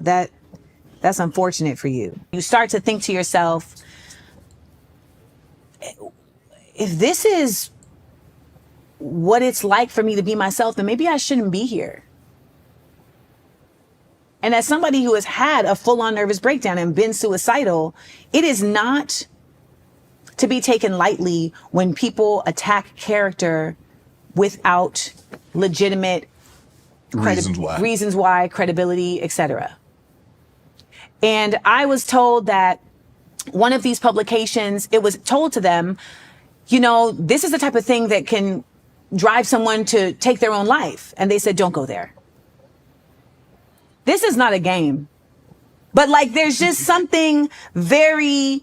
that's unfortunate for you. You start to think to yourself, if this is what it's like for me to be myself, then maybe I shouldn't be here. And as somebody who has had a full-on nervous breakdown and been suicidal, it is not to be taken lightly when people attack character without legitimate reasons why, credibility, etc. And I was told that one of these publications, it was told to them, you know, this is the type of thing that can drive someone to take their own life. And they said, don't go there. This is not a game. But like, there's just something very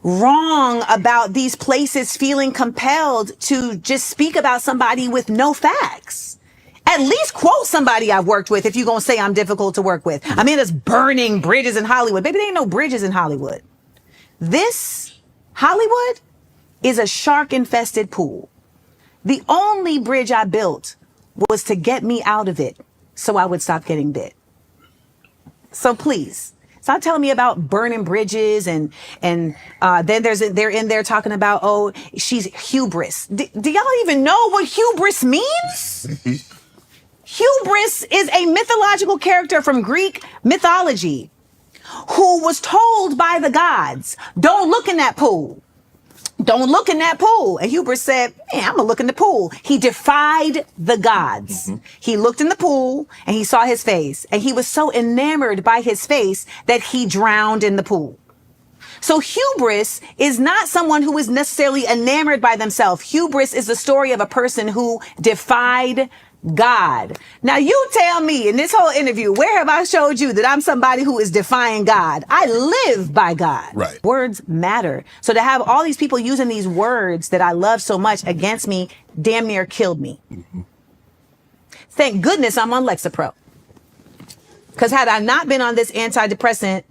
wrong about these places feeling compelled to just speak about somebody with no facts. At least quote somebody I've worked with if you're going to say I'm difficult to work with. I mean, it's burning bridges in Hollywood. Baby, there ain't no bridges in Hollywood. This Hollywood is a shark-infested pool. The only bridge I built was to get me out of it so I would stop getting bit. So please, stop telling me about burning bridges and then they're in there talking about, oh, she's hubris. Do y'all even know what hubris means? Hubris is a mythological character from Greek mythology who was told by the gods, don't look in that pool. Don't look in that pool. And hubris said, man, I'm gonna look in the pool. He defied the gods. Mm-hmm. He looked in the pool and he saw his face. And he was so enamored by his face that he drowned in the pool. So hubris is not someone who is necessarily enamored by themselves. Hubris is the story of a person who defied God. Now you tell me in this whole interview, where have I showed you that I'm somebody who is defying God? I live by God. Right. Words matter. So to have all these people using these words that I love so much against me damn near killed me. Mm-hmm. Thank goodness I'm on Lexapro. Because had I not been on this antidepressant,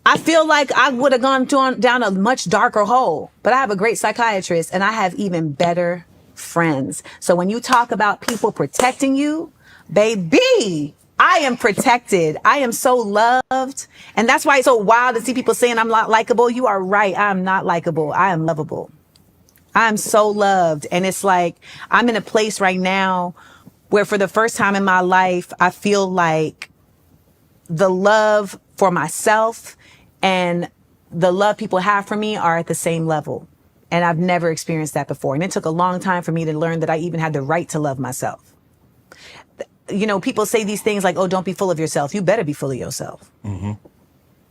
I feel like I would have gone down a much darker hole. But I have a great psychiatrist and I have even better friends. So when you talk about people protecting you, baby, I am protected. I am so loved. And that's why it's so wild to see people saying I'm not likable. You are right. I'm not likable. I am lovable. I'm so loved. And it's like, I'm in a place right now where for the first time in my life, I feel like the love for myself and the love people have for me are at the same level. And I've never experienced that before. And it took a long time for me to learn that I even had the right to love myself. You know, people say these things like, oh, don't be full of yourself. You better be full of yourself. Mm-hmm.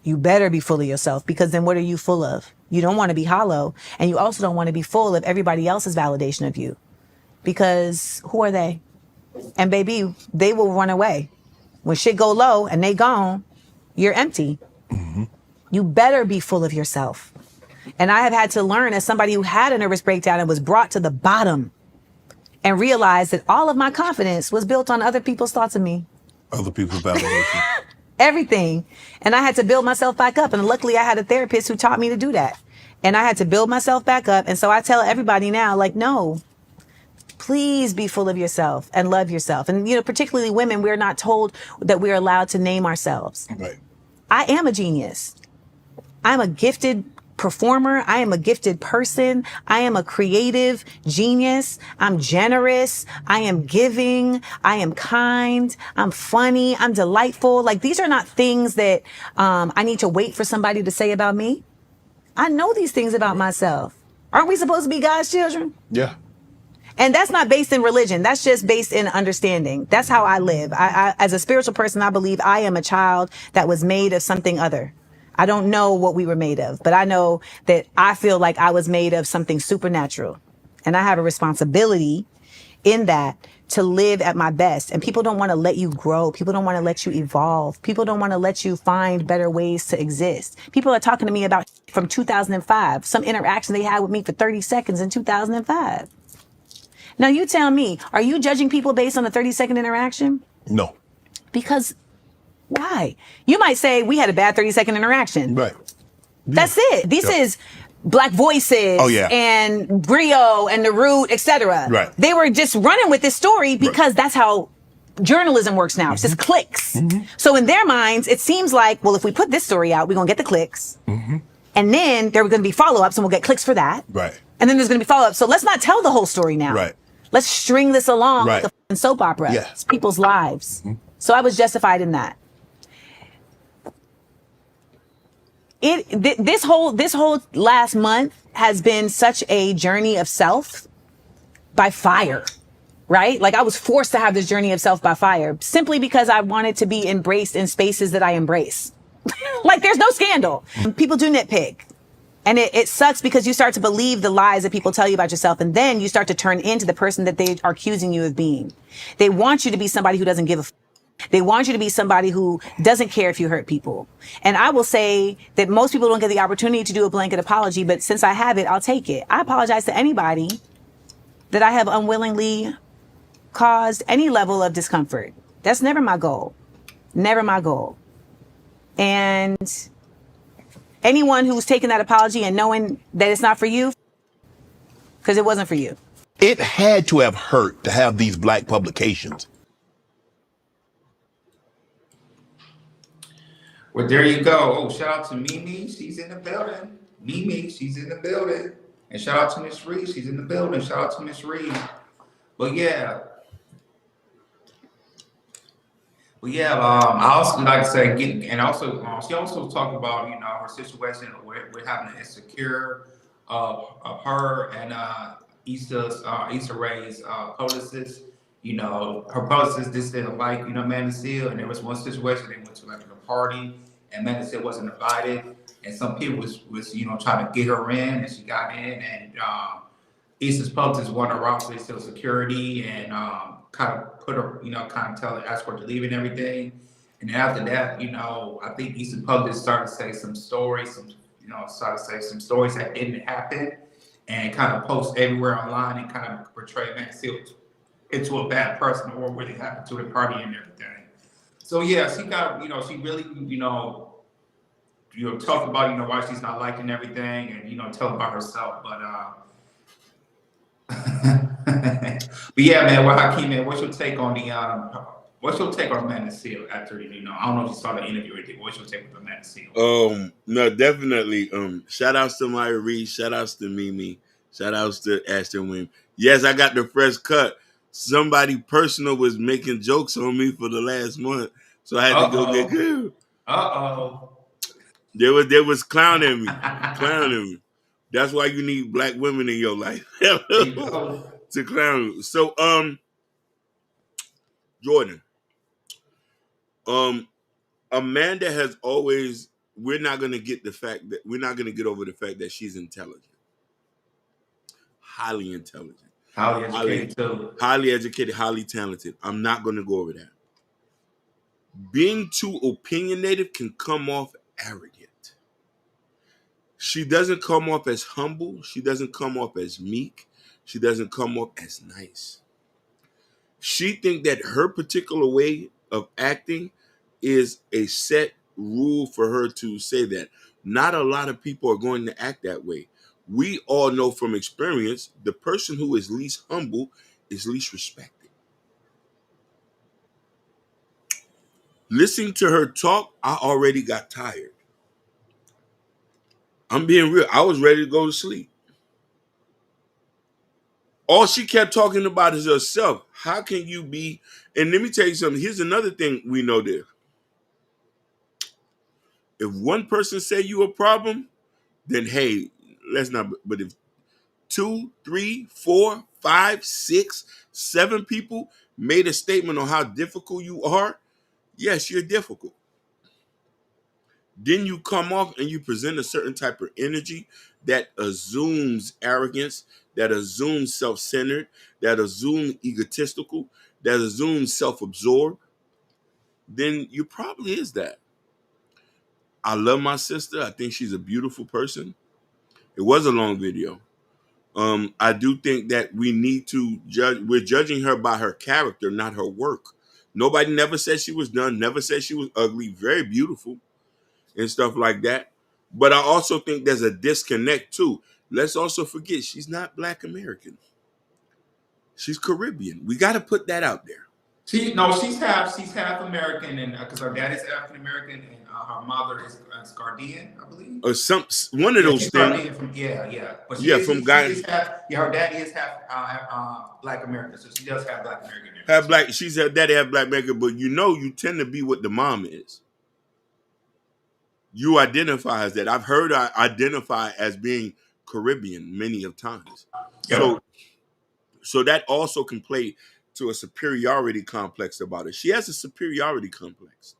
You better be full of yourself, because then what are you full of? You don't want to be hollow. And you also don't want to be full of everybody else's validation of you, because who are they? And baby, they will run away. When shit go low and they gone, you're empty. Mm-hmm. You better be full of yourself. And I have had to learn, as somebody who had a nervous breakdown and was brought to the bottom, and realized that all of my confidence was built on other people's thoughts of me. Other people's validation. Everything. And I had to build myself back up. And luckily I had a therapist who taught me to do that. And I had to build myself back up. And so I tell everybody now, like, no, please be full of yourself and love yourself. And, you know, particularly women, we're not told that we're allowed to name ourselves. Right. I am a genius. I'm a gifted performer. I am a gifted person. I am a creative genius. I'm generous. I am giving. I am kind. I'm funny. I'm delightful. Like, these are not things that I need to wait for somebody to say about me. I know these things about myself. Aren't we supposed to be God's children? Yeah. And that's not based in religion. That's just based in understanding. That's how I live. I as a spiritual person, I believe I am a child that was made of something other. I don't know what we were made of, but I know that I feel like I was made of something supernatural. And I have a responsibility in that to live at my best. And people don't want to let you grow. People don't want to let you evolve. People don't want to let you find better ways to exist. People are talking to me about from 2005, some interaction they had with me for 30 seconds in 2005. Now you tell me, are you judging people based on a 30-second interaction? No. Because why? You might say we had a bad 30-second interaction. Right. That's it. This is Black Voices and Griot and The Root, etc. Right. They were just running with this story because that's how journalism works now. It's just clicks. So in their minds, it seems like, well, if we put this story out, we're going to get the clicks. And then there are going to be follow-ups and we'll get clicks for that. Right. And then there's going to be follow-ups. So let's not tell the whole story now. Right. Let's string this along Right. like a soap opera. Yeah. It's people's lives. So I was justified in that. This whole last month has been such a journey of self by fire, right? Like I was forced to have this journey of self by fire simply because I wanted to be embraced in spaces that I embrace. Like there's no scandal. People do nitpick. And it sucks because you start to believe the lies that people tell you about yourself. And then you start to turn into the person that they are accusing you of being. They want you to be somebody who doesn't give a They want you to be somebody who doesn't care if you hurt people. And I will say that most people don't get the opportunity to do a blanket apology, but since I have it, I'll take it. I apologize to anybody that I have unwillingly caused any level of discomfort. That's never my goal. Never my goal. And anyone who's taking that apology and knowing that it's not for you, because it wasn't for you. It had to have hurt to have these black publications. Well, there you go. Oh, shout out to Mimi. She's in the building. Mimi, she's in the building. And shout out to Miss Reed. She's in the building. Shout out to Miss Reed. But yeah. I also like to say, she also talked about, her situation with having an insecure of her and Issa Rae's publicist. Her publicist just didn't like, Amanda Seal, and there was one situation they went to like a party, and Amanda Seal wasn't invited, and some people was trying to get her in, and she got in, and Issa's publicist wanted her off Social Security, and kind of put her, ask her to leave and everything, and then after that, I think Issa's publicist started to say some stories, that didn't happen, and kind of post everywhere online and kind of portray Amanda Seal into a bad person or what really happened to the party and everything. So yeah, she got, she really, talk about, why she's not liking everything and, tell about herself. But but yeah, man, Hakeem, man, what's your take on Amanda Seal after, I don't know if you saw the interview or anything, what's your take with Amanda Seal? No, definitely. Shout outs to Maya Reed, shout outs to Mimi, shout outs to Ashton Wynn. Yes, I got the fresh cut. Somebody personal was making jokes on me for the last month, so I had to go get good. They was clowning me. That's why you need black women in your life to clown you. So, Jordan, Amanda has always. We're not gonna get over the fact that she's intelligent, highly intelligent. Highly educated too. Highly educated, highly talented. I'm not going to go over that. Being too opinionated can come off arrogant. She doesn't come off as humble. She doesn't come off as meek. She doesn't come off as nice. She thinks that her particular way of acting is a set rule for her to say that. Not a lot of people are going to act that way. We all know from experience, the person who is least humble is least respected. Listening to her talk, I already got tired. I'm being real. I was ready to go to sleep. All she kept talking about is herself. How can you be? And let me tell you something. Here's another thing we know there. If one person say you a problem, then hey, let's not. But if 2, 3, 4, 5, 6, 7 people made a statement on how difficult you are, yes, you're difficult. Then you come off and you present a certain type of energy that assumes arrogance, that assumes self-centered, that assumes egotistical, that assumes self-absorbed, then you probably is that. I love my sister. I think she's a beautiful person. It was a long video. I do think that we need to judge. We're judging her by her character, not her work. Nobody never said she was done, never said she was ugly, very beautiful and stuff like that. But I also think there's a disconnect too. Let's also forget she's not Black American. She's Caribbean. We got to put that out there. She's half American, and because her dad is African American, and her mother is Guardian, I believe. Or one of Yeah, those she's things. Guardian from yeah. But Yeah, from she guy is half. Yeah, her daddy is half Black American, so she does have Black American in her have too. black. She's her daddy have black makeup, but you tend to be what the mom is. You identify as that. I've heard I identify as being Caribbean many of times. So Yep. so that also can play to a superiority complex about her. She has a superiority complex.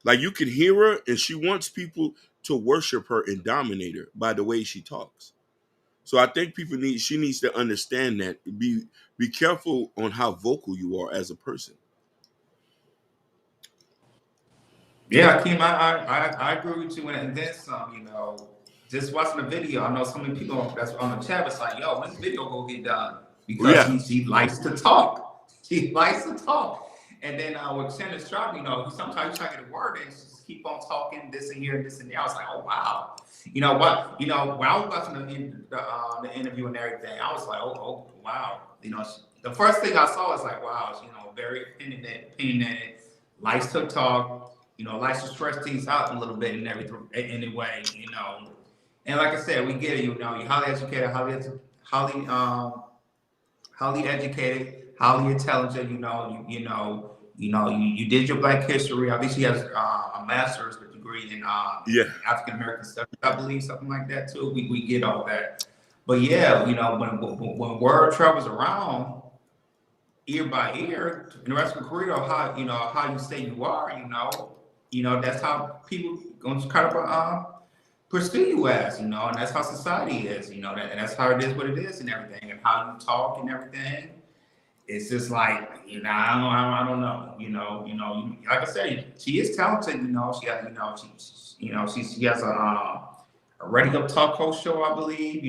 Like you can hear her and she wants people to worship her and dominate her by the way she talks. So I think she needs to understand that. Be careful on how vocal you are as a person. Yeah, Kim, I agree with you, and then some. Just watching the video, I know so many people that's on the chat was like, "Yo, when's the video gonna get done?" Because Yeah. she likes to talk. She likes to talk. And then with Shannon Sharp, sometimes you try to get a word and she just keep on talking this and here and this and there. I was like, "Oh wow." You know what? When I was watching the interview and everything, I was like, "Oh wow." The first thing I saw was like, "Wow." Very opinionated, likes to talk. Likes to stretch things out a little bit and everything anyway. And like I said, we get it, you're highly educated, highly educated, highly intelligent, you did your Black history. I think she has a master's degree in Yeah. African American studies, I believe, something like that too. We get all that. But yeah, when word travels around ear by ear in the rest of the career, how you say you are, that's how people going to kind of pursue you as, and that's how society is, and that's how it is, what it is, and everything, and how you talk and everything. It's just like, I don't know, like I said, she is talented, she has, she has a radio talk host show, I believe.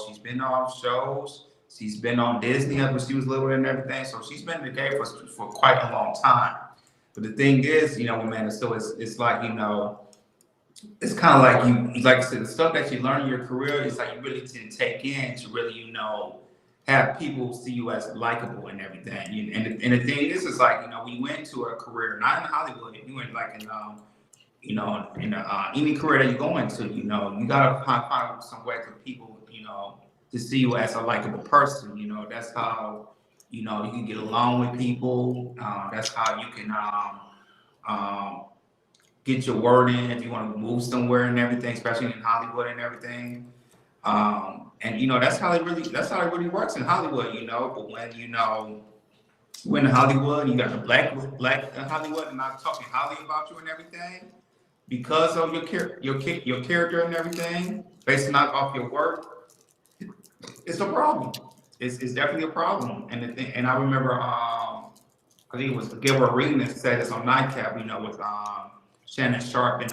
She's been on shows. She's been on Disney when she was little and everything. So she's been in the game for quite a long time. But the thing is, man, so it's like, it's kind of like like I said, the stuff that you learn in your career is like you really didn't take in to really, have people see you as likable and everything. And the thing is, it's like, when you went to a career, not in Hollywood, you went like in any career that you go into, you gotta find some way for people, to see you as a likable person. That's how, you can get along with people. That's how you can get your word in if you want to move somewhere and everything, especially in Hollywood and everything. And that's how it really works in Hollywood. But when in Hollywood, you got the black in Hollywood, and not talking highly about you and everything because of your character and everything, based not off your work, it's a problem. It's definitely a problem. And I remember, I think it was Gilbert Arenas said this on Nightcap, with Shannon Sharp and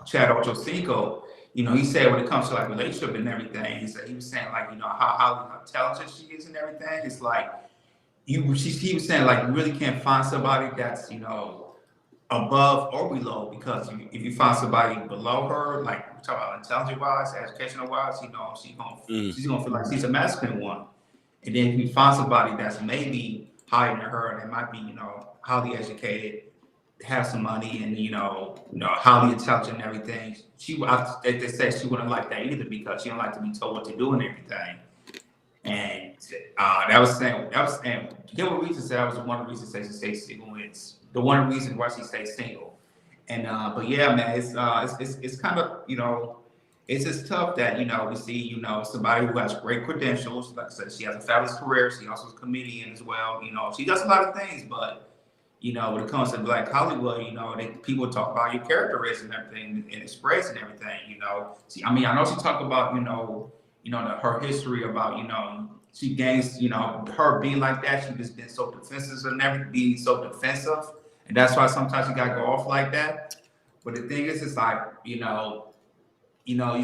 Chad Ochocinco. He said when it comes to like relationship and everything, he was saying like, how talented she is and everything. It's like he was saying like you really can't find somebody that's above or below, because if you find somebody below her, like we're talking about intelligence wise, educational wise, she's gonna feel like she's a masculine one. And then if you find somebody that's maybe higher than her and they might be, highly educated, have some money, and highly intelligent and everything, they say she wouldn't like that either, because she don't like to be told what to do and everything. And Gilbert Reason said that was one of the reasons she stays single. It's the one reason why she stays single. And but yeah, man, it's kind of, it's just tough that we see somebody who has great credentials. Like I said, she has a fabulous career. She also is a comedian as well. She does a lot of things, but when it comes to Black Hollywood, people talk about your characterism and everything and express and everything. I know she talked about her history about she gains her being like that. She just been so defensive and everything, being so defensive, and that's why sometimes you gotta go off like that. But the thing is, it's like you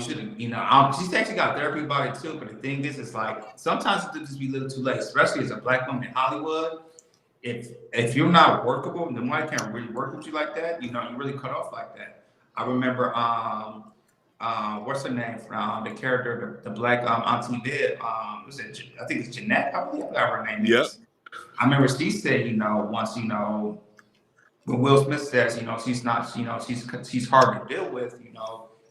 should she said she got therapy about it too. But the thing is, it's like sometimes it just be a little too late, especially as a Black woman in Hollywood. If you're not workable, then why can't really work with you like that? You really cut off like that. I remember what's her name from the character, the Black Auntie Viv. I think it's Jeanette. I believe I forgot her name Yep. is. I remember she said, once, when Will Smith says, she's not, she's hard to deal with,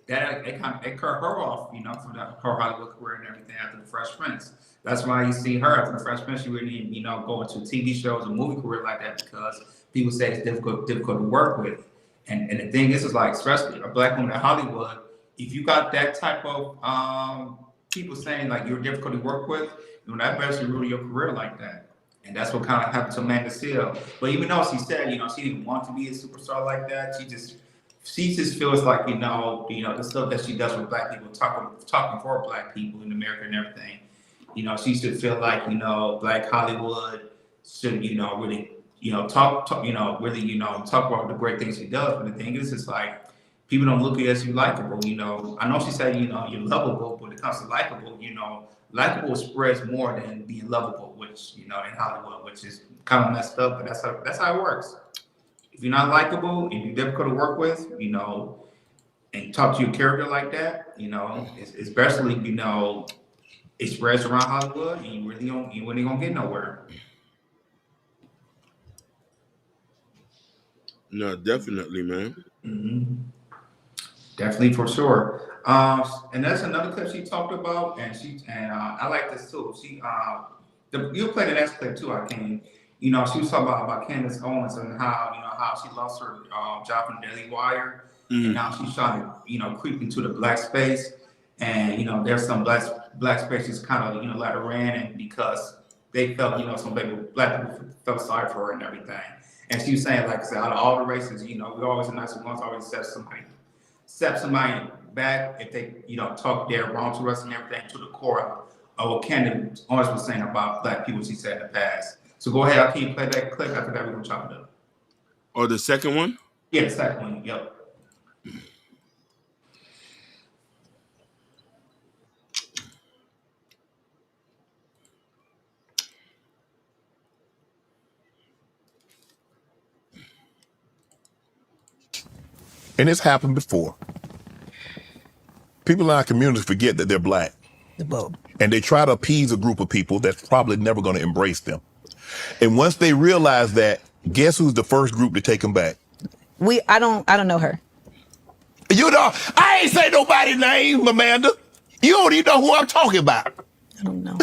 that it kind of it cut her off, from her Hollywood career and everything after the Fresh Prince. That's why you see her after the Fresh Prince. She really didn't, go into TV shows and movie career like that because people say it's difficult to work with. And the thing is like, especially a black woman in Hollywood, if you got that type of people saying like you're difficult to work with, that basically ruin your career like that. And that's what kind of happened to Amanda Seale. But even though she said, she didn't want to be a superstar like that, she just feels like, the stuff that she does with black people, talking for black people in America and everything, she should feel like, Black Hollywood should, really, talk, really, talk about the great things she does. But the thing is, it's like, people don't look at you as you likable, I know she said, you're lovable, but when it comes to likable, likable spreads more than being lovable, which, in Hollywood, which is kind of messed up, but that's how it works. If you're not likable and you're difficult to work with, and you talk to your character like that, especially, it spreads around Hollywood and you really gonna get nowhere. No, definitely, man. Mm-hmm. Definitely, for sure. And that's another clip she talked about, and I like this too. You played the next clip too. She was talking about Candace Owens and how she lost her job from Daily Wire, and now she's trying to creep into the black space, and there's some black spaces kind of let her in, and because they felt some black people felt sorry for her and everything. And she was saying, like I said, out of all the races, we always the nice ones always step somebody back if they, talk their wrong to us and everything to the core of what Candace always was saying about black people she said in the past. So go ahead, can you play that clip? After that, we're going to chop it up. Or the second one? Yeah, the second one, yep. And it's happened before. People in our communities forget that they're black. And they try to appease a group of people that's probably never going to embrace them. And once they realize that, guess who's the first group to take them back? I don't know her. I ain't say nobody's name, Amanda. You don't even know who I'm talking about. I don't know.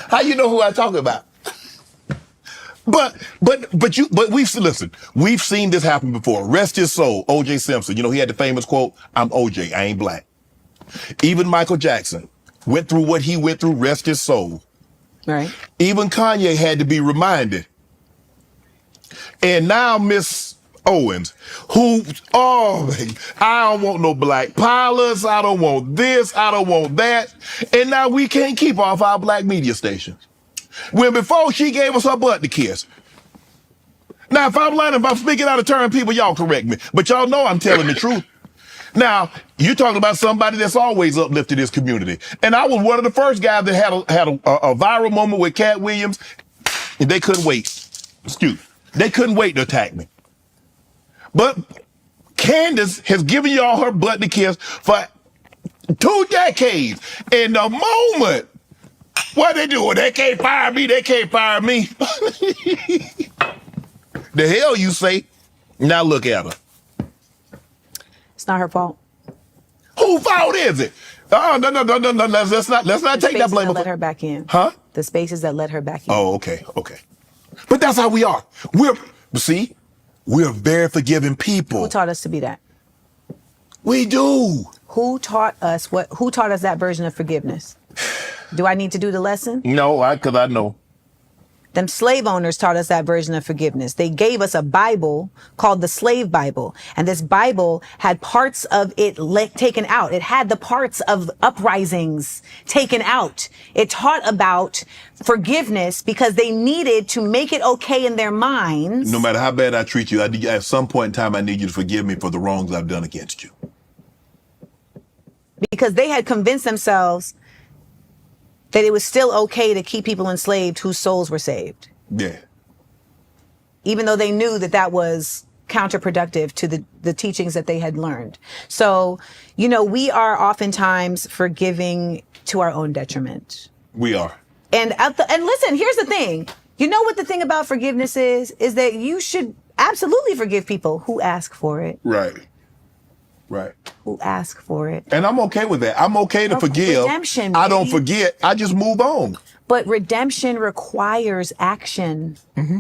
How you know who I'm talking about? But we've seen this happen before. Rest his soul, O.J. Simpson. He had the famous quote, "I'm O.J., I ain't black." Even Michael Jackson went through what he went through, rest his soul. Right. Even Kanye had to be reminded. And now Miss Owens, I don't want no black pilots, I don't want this, I don't want that. And now we can't keep off our black media stations. When before she gave us her butt to kiss. Now, if I'm lying, if I'm speaking out of turn, people, y'all correct me. But y'all know I'm telling the truth. Now, you're talking about somebody that's always uplifted this community. And I was one of the first guys that had a viral moment with Cat Williams, and they couldn't wait. They couldn't wait to attack me. But Candace has given y'all her butt to kiss for 2 decades. And the moment, what they doing? They can't fire me. They can't fire me. The hell you say? Now look at her. It's not her fault. Whose fault is it? Oh, no. Let's not take that blame. That let her back in. Huh? The spaces that let her back in. Oh, okay. But that's how we are. We're very forgiving people. Who taught us to be that? We do. Who taught us that version of forgiveness? Do I need to do the lesson? No, because I know. Them slave owners taught us that version of forgiveness. They gave us a Bible called the Slave Bible. And this Bible had parts of it taken out. It had the parts of uprisings taken out. It taught about forgiveness because they needed to make it okay in their minds. No matter how bad I treat you, at some point in time, I need you to forgive me for the wrongs I've done against you. Because they had convinced themselves that it was still okay to keep people enslaved whose souls were saved. Yeah. Even though they knew that was counterproductive to the teachings that they had learned. So, we are oftentimes forgiving to our own detriment. We are. And listen, here's the thing. You know what the thing about forgiveness is that you should absolutely forgive people who ask for it. Right. Right. Who ask for it. And I'm okay with that. I'm okay to forgive. Redemption, I don't baby. forget. I just move on. But redemption requires action. Mm-hmm.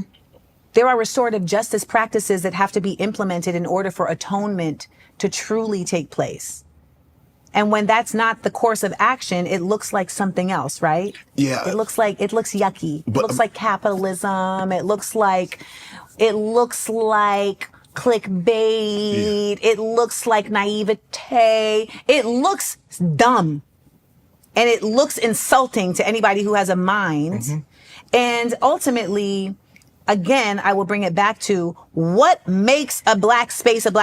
There are restorative justice practices that have to be implemented in order for atonement to truly take place. And when that's not the course of action, it looks like something else, right? Yeah. It looks yucky. It looks like capitalism. It looks like clickbait. Yeah. It looks like naivete. It looks dumb. And it looks insulting to anybody who has a mind. Mm-hmm. And ultimately, again, I will bring it back to what makes a black space at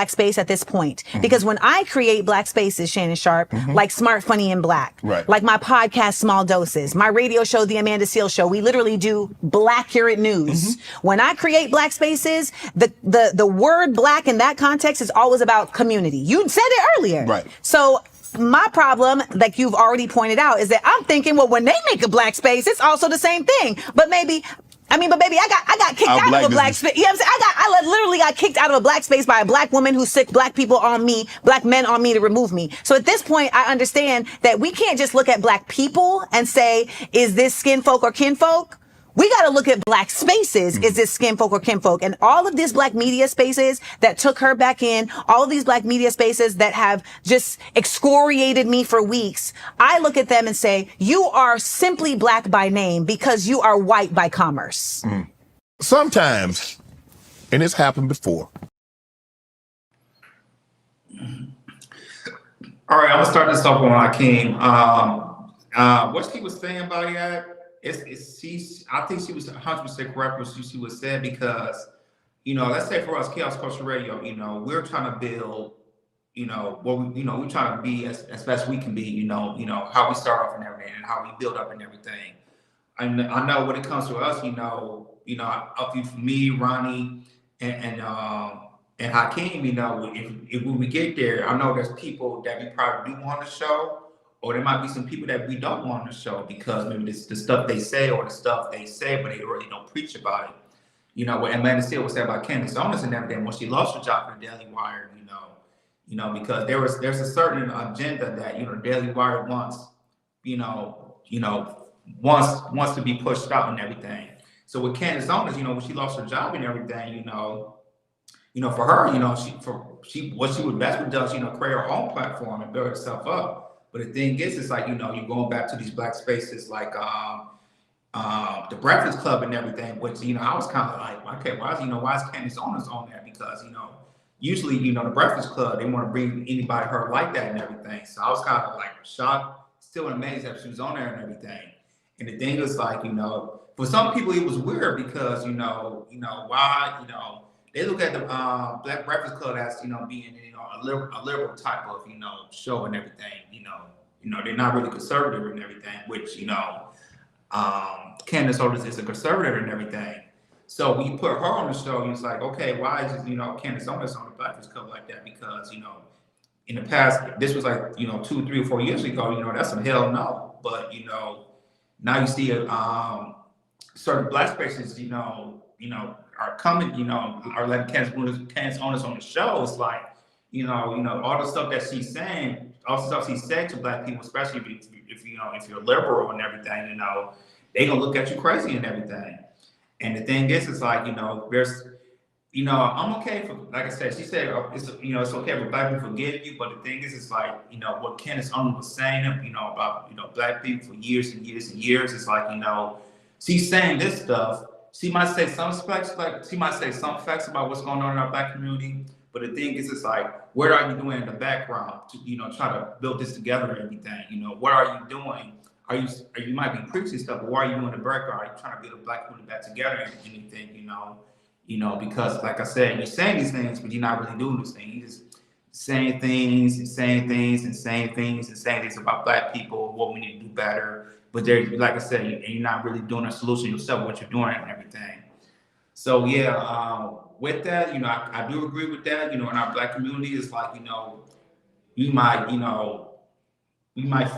this point. Mm-hmm. Because when I create black spaces, Shannon Sharp, mm-hmm. like Smart, Funny, and Black, right. like my podcast, Small Doses, my radio show, The Amanda Seales Show, we literally do Black-curate news. Mm-hmm. When I create black spaces, the word black in that context is always about community. You said it earlier. Right. So my problem, like you've already pointed out, is that I'm thinking, well, when they make a black space, it's also the same thing. But baby, I got kicked out of a black space. You know what I'm saying? I literally got kicked out of a black space by a black woman who sicked black people on me, black men on me to remove me. So at this point, I understand that we can't just look at black people and say, is this skin folk or kinfolk? We got to look at black spaces. Is this skin folk or kinfolk? And all of these black media spaces that took her back in, all of these black media spaces that have just excoriated me for weeks, I look at them and say, you are simply black by name because you are white by commerce. Mm. Sometimes, and it's happened before. All right, I'm gonna start this off when I came. What she was saying about that, I think she was 100% correct what she was saying, because, let's say for us, Chaos Culture Radio, we're trying to build, we're trying to be as best we can be, how we start off and everything, and how we build up and everything. And I know when it comes to us, up to me, Ronnie, and Hakeem, if when we get there, I know there's people that we probably do want to show. Or there might be some people that we don't want to show because maybe this the stuff they say or the stuff they say, but they really don't preach about it. What Amanda Seales was saying about Candace Owens and everything when she lost her job for the Daily Wire, because there's a certain agenda that the Daily Wire wants to be pushed out and everything. So with Candace Owens, when she lost her job and everything, for her, she what she would best would do is create her own platform and build herself up. But the thing is, it's like, you're going back to these black spaces like the Breakfast Club and everything, which, I was kind of like, okay, why is Candace Owens on there? Because, usually, the Breakfast Club, they want to bring anybody her like that and everything. So I was kind of like shocked, still amazed that she was on there and everything. And the thing is like, for some people it was weird because, why, they look at the Black Breakfast Club as being a liberal type of show and everything. They're not really conservative and everything, which Candace Owens is a conservative and everything. So when you put her on the show, it's like, okay, why is Candace Owens on the Breakfast Club like that? Because in the past, this was like 2, 3, or 4 years ago. That's some hell no. But now you see certain black spaces, are coming, are letting Candace Owens on the show. It's like, all the stuff that she's saying, all the stuff she's saying to black people, especially if you're liberal and everything, they gonna look at you crazy and everything. And the thing is, it's like, there's, I'm okay for, like I said, she said, it's okay for black people to forgive you, but the thing is, it's like, what Candace Owens was saying, about, black people for years and years and years, it's like, she's saying this stuff. She might say some facts, about what's going on in our black community. But the thing is, it's like, what are you doing in the background to, try to build this together and everything? What are you doing? You might be preaching stuff, but what are you doing in the background? Are you trying to build a black community back together and anything, because like I said, you're saying these things, but you're not really doing these things. You're just saying things and saying things and saying things and saying things about black people, what we need to do better. But like I said, you're not really doing a solution yourself, what you're doing and everything. So yeah, with that, I do agree with that. In our black community, it's like, you might, we might,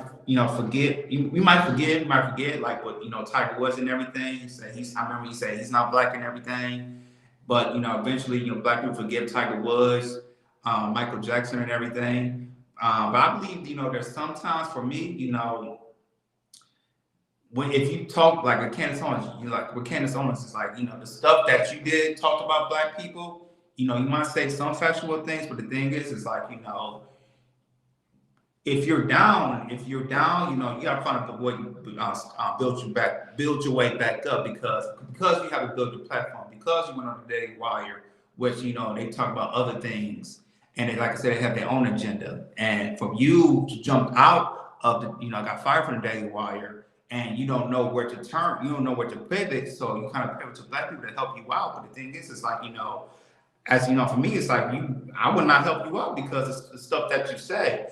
forget. We might forget like what Tiger was and everything. He said I remember he said he's not black and everything, but eventually, black people forget Tiger Woods, Michael Jackson and everything. But I believe, there's sometimes for me, when if you talk like a Candace Owens, you like with Candace Owens, it's like the stuff that you did talk about black people. You might say some factual things, but the thing is, it's like if you're down, you gotta find a way to build your way back up because you have a built platform, because you went on the Daily Wire, which they talk about other things, and they, like I said, they have their own agenda. And for you to jump out of got fired from the Daily Wire, and you don't know where to turn, you don't know where to pivot, so you kind of pivot to black people to help you out. But the thing is, it's like as for me, it's like I would not help you out because it's the stuff that you say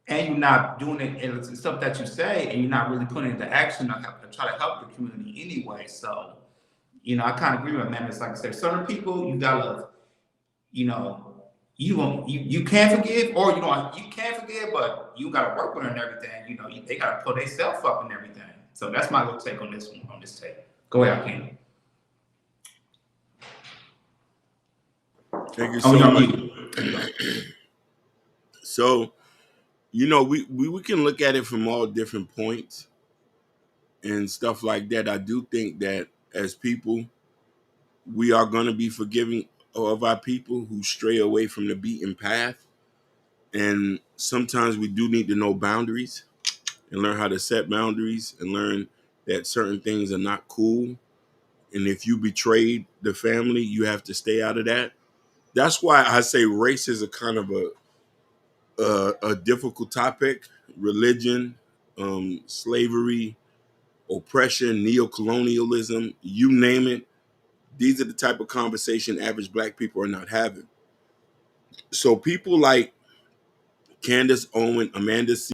and you're not doing it, and it's stuff that you say, and you're not really putting it into action to try to help the community anyway. So, I kind of agree with man. It's like I said, certain people you gotta, you know, you can forgive, or you can forgive, but you gotta work with it and everything. They gotta pull themselves up and everything. So that's my little take on this one, on this take. Go ahead, Ken. Thank you Oh, so you're much. So, we can look at it from all different points and stuff like that. I do think that as people, we are going to be forgiving of our people who stray away from the beaten path. And sometimes we do need to know boundaries and learn how to set boundaries and learn that certain things are not cool. And if you betrayed the family, you have to stay out of that. That's why I say race is a kind of a difficult topic. Religion, slavery, oppression, neocolonialism, you name it. These are the type of conversation average black people are not having. So people like Candace Owen, Amanda C.